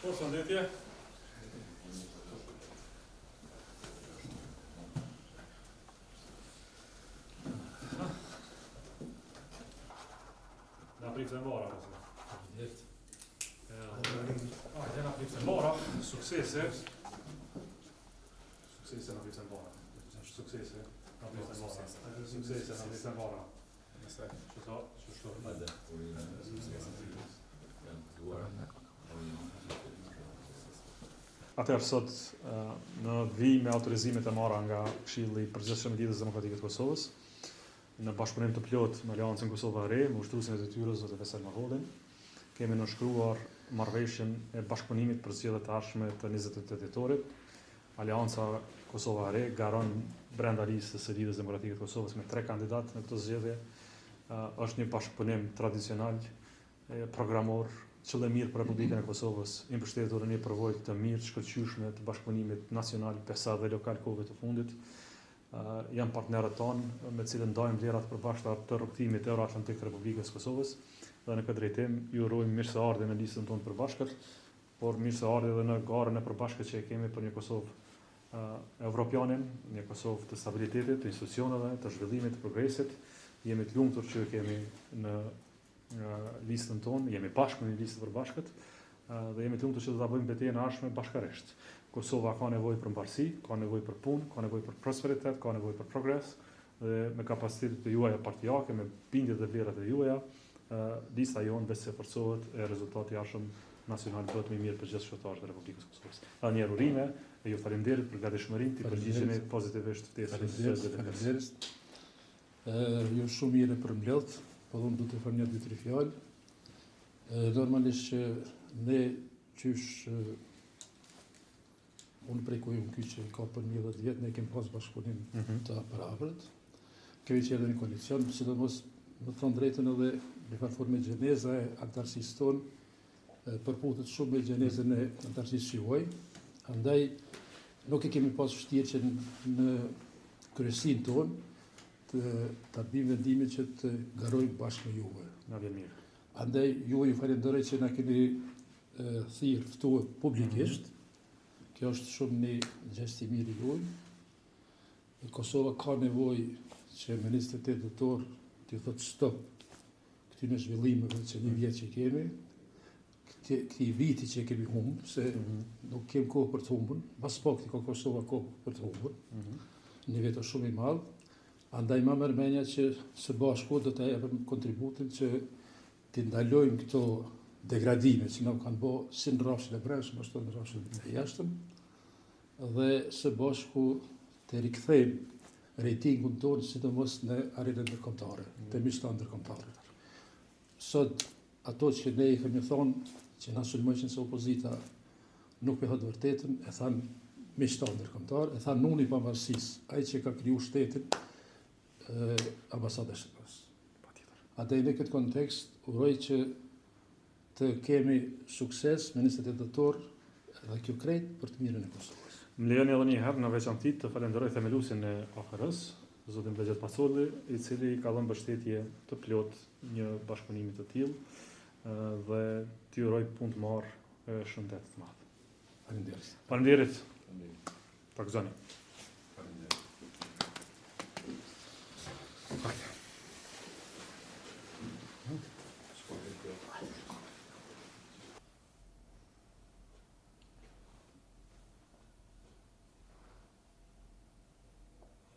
Përshëndetje. Na pritë e mora, na pritë e mora, suksese. Suksese na pritë e mora. Suksese na pritë e mora. Suksese na pritë e mora. Çfarë? Madje. Atëherë sot në vijim me autorizimet e marra nga Këshilli i Përgjithshëm i Lidhjes Demokratike të Kosovës, në bashkëpunim të plotë me Aleancën Kosova e Re, me ushtruesin e detyrës zotë Vesel Mahodin, kemi nënshkruar marrëveshjen e bashkëpunimit për zgjedhjet e ardhshme të 28 tetorit. Aleanca Kosova e Re garon brenda listës së Lidhjes Demokratike të Kosovës me 3 kandidatë në këtë zgjedhje. Është një bashkëpunim tradicional, programor, qëllimir për Republikën e Kosovës, i mbështetur në një përvojë të mirë, të shkëlqyeshme të bashkëpunimit nacional, pesa dhe lokal kohëve të fundit. Janë partnerët tonë me cilën ndajmë vlerat përbashkëta të rrugtimit euroatlantik të Republikës Kosovës, dhe në këtë drejtim ju urojmë mirëseardhje në listën tonë përbashkët, por mirëseardhje edhe në garën e përbashkët që e kemi për një Kosovë evropiane, një Kosovë të stabilitetit, të institucioneve, të zhvillimit, të progresit. Jemi të lumtur që kemi në listën tonë, jemi bashkë në listë përbashkët, dhe jemi të lumtur që do ta bëjmë betejën e ardhshme bashkërisht. Kosova ka nevojë për mbarësi, ka nevojë për punë, ka nevojë për prosperitet, ka nevojë për progres, dhe me kapacitetet e juaja partijake, me bindjet dhe vlerat e juaja, lista jonë vetë se forcohet e rezultati i ardhshëm nacional bëhet më i mirë për gjithë shqiptarët e Republikës Kosovës. Edhe një herë urime e ju falenderoj për gatishmërinë të përgjigjeni pozitivisht ftesës. Faleminderit. Ju shumë mirë për mbledh, po unë du të them një 2-3 fjalë. Normalisht që ne qysh unë prej ku jam ky që ka për 10 vjet, ne kemi pas bashkëpunim të parapërt. Kemi qenë në koalicion, sidomos më thon drejtën edhe në formë gjeneza e antarësisë tonë përputet shumë me gjenezën e antarësisë juaj. Andaj nuk e kemi pas vështirë që në kryesinë tonë të bëjmë vendimin që të garojmë bashkë me juve. Na vjen mirë. Andaj ju falenderoj që na keni thirrë ftuar publikisht. Kjo është shumë një gjest i mirë i juaj. Kosova ka nevojë që ministri tetor të thotë stop këtyre zhvillimeve që një vjet që kemi, këtij viti që kemi humbur, se nuk kemi kohë për të humbur, pas pak ka Kosova kohë për të humbur. Një vit shumë i madh. Andaj ma mërmenja që së bashku do të japim kontributin që të ndalojmë këto degradime që na kanë bërë si në rrafshin e brendshëm, ashtu në rrafshin e jashtëm, dhe së bashku të rikthejmë rejtingun tonë sidomos në arenën ndërkombëtare, të miqta ndërkombëtare. Sot ato që ne i kemi thonë që na sulmojnë se opozita nuk e thotë vërtetën, e thanë miqta ndërkombëtar, e thanë nuni pavarësisë, ai që ka kriju shtetin ambasadë e Shqipërisë. Andaj në këtë kontekst uroj që të kemi sukses me 28 tetor dhe kjo krejt për të mirën e Kosovës. Më lejoni edhe një herë në veçantë të falenderoj themeluesin e AKR-s, zotin Bexhet Pasolli, i cili ka dhënë mbështetje të plotë një bashkëpunimi të tillë dhe t'ju uroj punë të marrë shëndet të madh. Faleminderit. Faleminderit. Takzani. Faleminderit.